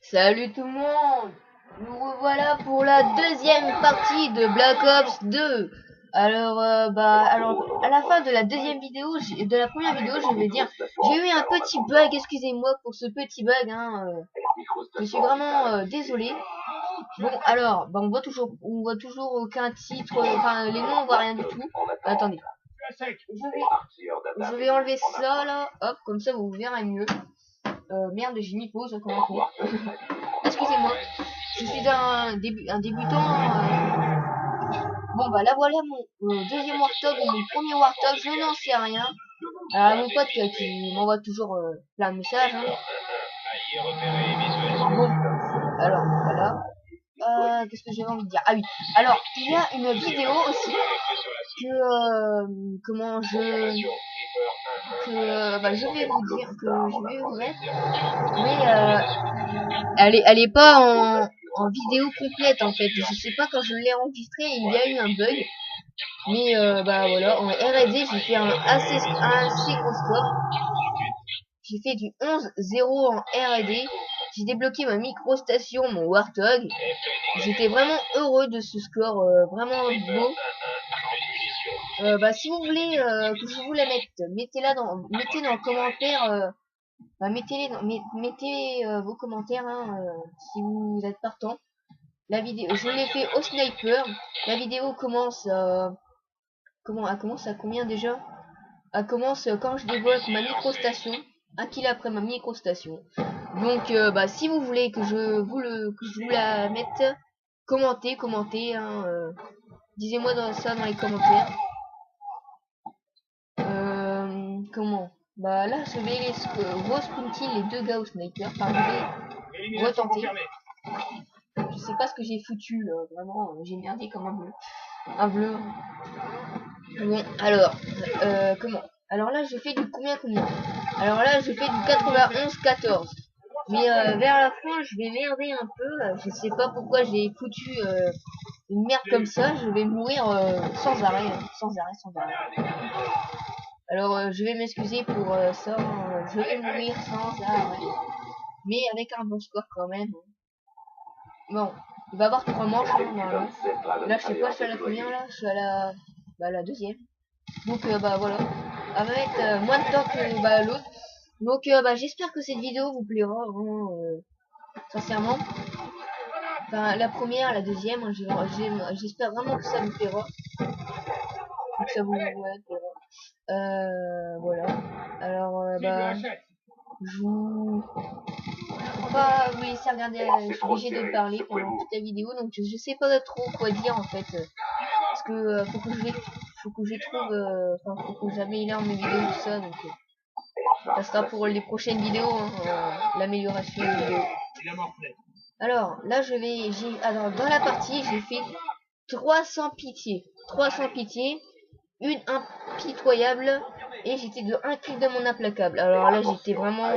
Salut tout le monde. Nous revoilà pour la deuxième partie de Black Ops 2. Alors à la fin de la deuxième vidéo, de la première vidéo, je vais dire, j'ai eu un petit bug, excusez-moi pour ce petit bug, je suis vraiment désolé. Bon, alors, on voit toujours aucun titre, enfin les noms, on voit rien du tout. Attendez, je vais enlever ça là, hop, comme ça vous verrez mieux. Merde, j'ai mis pause, comment on fait. Excusez-moi, je suis un débutant. Bon bah là voilà mon deuxième Warthog ou mon premier Warthog, je n'en sais rien. Mon pote qui m'envoie toujours plein de messages. Bon, alors voilà. Qu'est-ce que j'avais envie de dire? Ah oui. Alors il y a une vidéo aussi que je vais vous dire que je vais vous mettre, mais elle est pas en vidéo complète en fait. Je sais pas, quand je l'ai enregistré il y a eu un bug, mais voilà, en R&D j'ai fait un assez gros score. J'ai fait du 11-0 en R&D. J'ai débloqué ma micro-station, mon Warthog. J'étais vraiment heureux de ce score, vraiment beau. Si vous voulez que je vous la mette, mettez dans le commentaire, mettez vos commentaires si vous êtes partant. La vidéo, je l'ai fait au sniper. La vidéo commence elle commence à combien déjà? Elle commence quand je débloque ma micro-station, un kill après ma micro-station. Donc si vous voulez que je vous la mette, commentez, disez-moi ça dans les commentaires. Comment? Bah là je vais re-sprinter les deux gars au sniper. Enfin je vais retenter. Je sais pas ce que j'ai foutu là, vraiment j'ai merdé comme un bleu. Bon alors comment? Alors là je fais du combien? Alors là je fais du 91-14. Mais vers la fin je vais merder un peu. Je sais pas pourquoi j'ai foutu une merde comme ça. Je vais mourir sans arrêt. Alors je vais m'excuser pour ça. Je vais mourir sans arrêt. Mais avec un bon score quand même. Bon, il va y avoir 3 manches normalement. Là je sais pas, je suis à la première là. Je suis à la deuxième. Donc voilà. Elle va mettre moins de temps que l'autre. Donc j'espère que cette vidéo vous plaira vraiment sincèrement. Enfin la première, la deuxième, j'espère vraiment que ça vous plaira. Que ça vous plaira. Voilà. Alors je vous pas vous laisser regarder, je suis obligé de parler pendant toute la vidéo, donc je sais pas trop quoi dire en fait. Parce que faut que je trouve, faut que j'améliore mes vidéos tout ça, donc ça sera pour les prochaines vidéos, l'amélioration des vidéos. Alors là alors dans la partie j'ai fait 300 pitié, une impitoyable, et j'étais de 1 kill de mon implacable. Alors là j'étais vraiment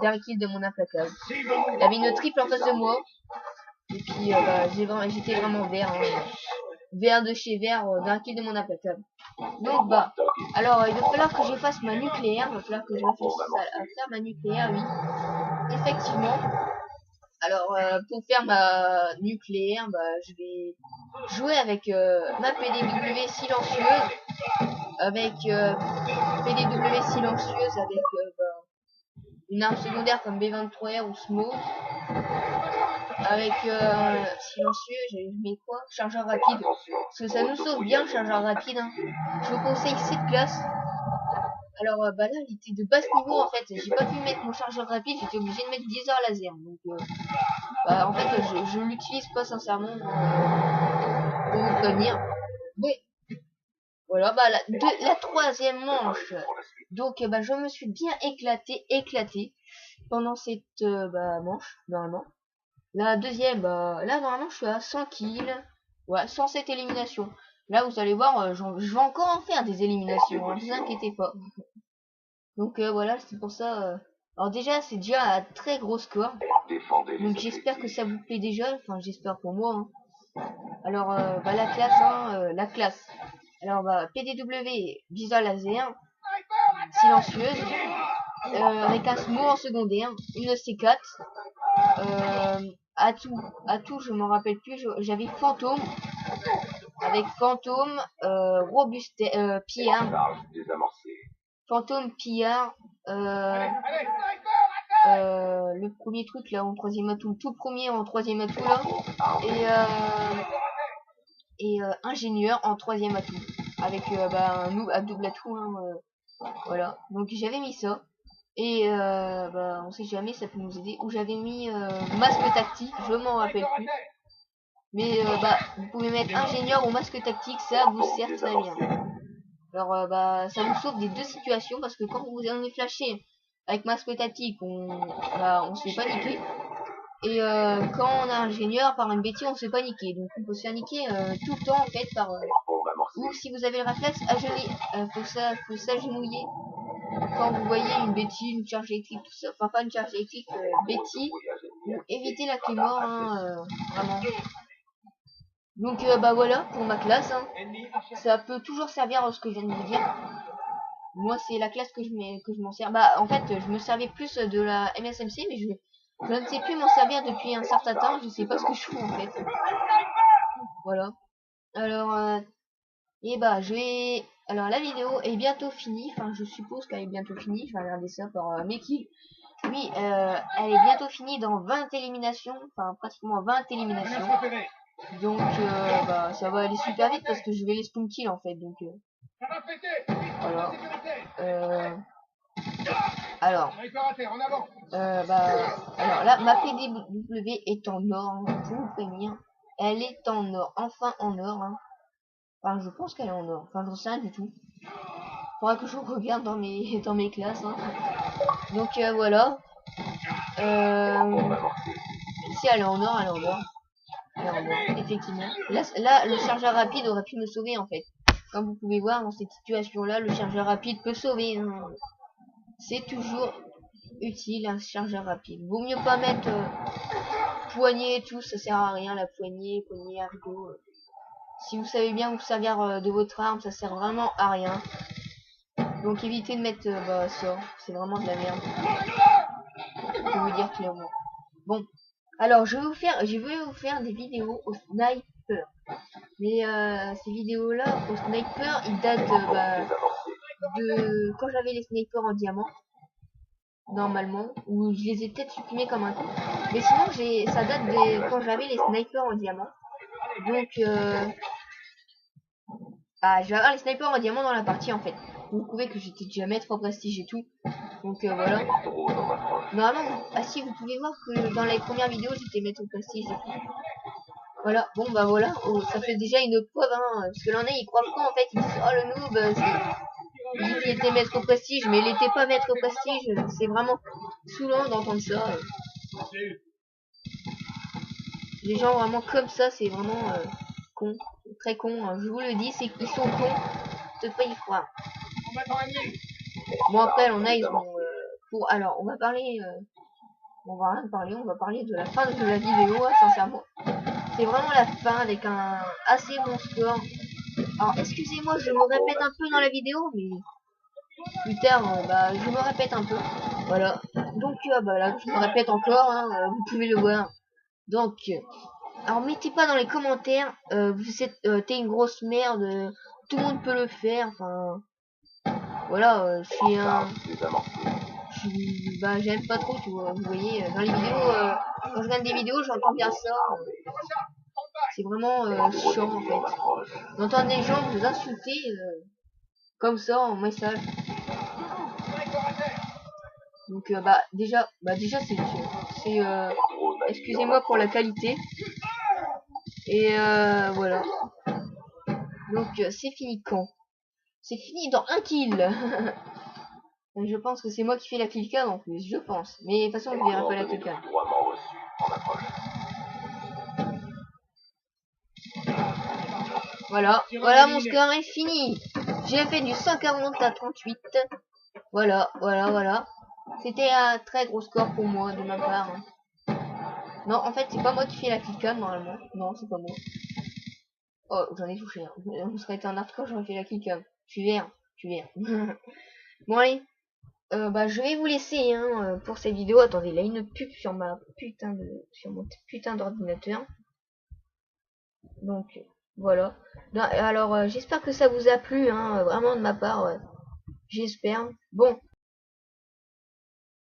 d'un kill de mon implacable. Il y avait une triple en face de moi, et puis j'étais vraiment vert, vert de chez vert, d'un kill de mon implacable. Donc alors il va falloir que je fasse ma nucléaire, il va falloir que je réfléchisse à faire ma nucléaire, oui, effectivement. Alors pour faire ma nucléaire, je vais jouer avec ma PDW silencieuse, avec PDW silencieuse avec une arme secondaire comme B23R ou Smoke, avec silencieux, je mets quoi? Chargeur rapide, parce que ça nous sauve bien le chargeur rapide, Je vous conseille cette classe. Alors là il était de basse niveau en fait, j'ai pas pu mettre mon chargeur rapide, j'étais obligé de mettre 10 heures laser, donc en fait je l'utilise pas sincèrement pour vous prévenir. Oui, voilà, la troisième manche. Donc je me suis bien éclaté pendant cette manche normalement. La deuxième, là normalement je suis à 100 kills, ouais, 107 éliminations. Là vous allez voir, je vais encore en faire des éliminations, ne vous inquiétez pas. Donc voilà, c'est pour ça. Alors déjà c'est déjà un très gros score. Donc j'espère que ça vous plaît déjà, enfin j'espère pour moi. Alors la classe. Alors PDW, visual laser, silencieuse. avec un mot en secondaire, une C4. Atout, je m'en rappelle plus, j'avais fantôme, avec fantôme, robuste, pillard, fantôme, pillard, le premier truc là en troisième atout, tout premier en troisième atout là, et ingénieur en troisième atout, avec un double atout, hein, voilà. Donc j'avais mis ça. Et on sait jamais, ça peut nous aider. Ou j'avais mis masque tactique, je m'en rappelle plus. Mais vous pouvez mettre ingénieur ou masque tactique, ça vous sert très bien. Alors ça vous sauve des deux situations, parce que quand vous en êtes flashé avec masque tactique, on se fait paniquer. Et quand on a ingénieur par une bêtise, on se fait paniquer. Donc on peut se faire niquer tout le temps en fait par. Ou si vous avez le réflexe, faut s'agenouiller. Quand vous voyez une bêtise, une charge électrique, tout ça, enfin pas une charge électrique, bêtise, pour éviter la clé mort, hein, vraiment. Donc voilà pour ma classe, hein. Ça peut toujours servir à ce que je viens de vous dire. Moi c'est la classe que je m'en sers. Bah en fait je me servais plus de la MSMC, mais je ne sais plus m'en servir depuis un certain temps. Je sais pas ce que je fais en fait. Voilà. Alors alors la vidéo est bientôt finie, enfin je suppose qu'elle est bientôt finie, je vais regarder ça par Meki. Oui, elle est bientôt finie dans 20 éliminations, enfin pratiquement 20 éliminations. Donc ça va aller super vite parce que je vais les spawn kill en fait, donc voilà. Alors là ma PDW est en or, hein, pour vous prévenir. Elle est en or, enfin en or, hein. Enfin, je pense qu'elle est en or. Enfin, j'en sais rien du tout. Faudra que je regarde dans mes classes. Hein. Donc voilà. Si elle est en or, elle est en or. Elle est en or, effectivement. Là, le chargeur rapide aurait pu me sauver en fait. Comme vous pouvez voir, dans cette situation-là, le chargeur rapide peut sauver. Hein. C'est toujours utile un chargeur rapide. Vaut mieux pas mettre poignée et tout, ça sert à rien la poignée argot. Si vous savez bien vous servir de votre arme, ça sert vraiment à rien. Donc évitez de mettre ça, c'est vraiment de la merde. Je peux vous dire clairement. Bon, alors je vais vous faire des vidéos au sniper. Mais ces vidéos-là au sniper, ils datent de quand j'avais les snipers en diamant. Normalement, ou je les ai peut-être supprimés comme un coup. Mais sinon ça date de quand j'avais les snipers en diamant. Donc je vais avoir les snipers en diamant dans la partie en fait. Vous pouvez que j'étais déjà maître au prestige et tout. Donc voilà. Normalement, si vous pouvez voir que dans les premières vidéos j'étais maître au prestige et tout. Voilà, bon voilà, ça fait déjà une preuve, hein, parce que l'on est, ils croient pas en fait, ils disent oh le noob, il dit qu'il était maître au prestige, mais il était pas maître au prestige, c'est vraiment saoulant d'entendre ça. Les gens vraiment comme ça, c'est vraiment con, très con, hein. Je vous le dis, c'est qu'ils sont cons, de pas y croire. Bon après, ils ont alors on va parler, on va rien parler, on va parler de la fin de la vidéo, hein, sincèrement. C'est vraiment la fin avec un assez bon score. Alors excusez-moi, je me répète un peu dans la vidéo, mais plus tard, je me répète un peu. Voilà. Donc là, je me répète encore, hein, vous pouvez le voir. Donc, alors mettez pas dans les commentaires, vous êtes, t'es une grosse merde, tout le monde peut le faire. Enfin, voilà, je suis un, j'aime pas trop, tu vois. Vous voyez, dans les vidéos, quand je regarde des vidéos, j'entends bien ça. C'est vraiment chiant en fait. D'entendre des gens vous insulter comme ça en message. Donc déjà c'est excusez-moi pour la qualité. Et voilà. Donc c'est fini quand? C'est fini dans un kill. Je pense que c'est moi qui fais la killcam en plus, je pense. Mais de toute façon je verrai pas la killcam. Voilà, mon score est fini. J'ai fait du 140 à 38. Voilà. C'était un très gros score pour moi de ma part. Non, en fait, c'est pas moi qui fais la killcam normalement. Non, c'est pas moi. Oh, j'en ai touché. Hein. On serait été un hardcore, j'aurais fait la killcam. Je suis vert. Bon allez. bah, je vais vous laisser hein, pour cette vidéo. Attendez, il y a une pub sur ma sur mon putain d'ordinateur. Donc voilà. Alors j'espère que ça vous a plu, hein, vraiment de ma part. J'espère. Bon,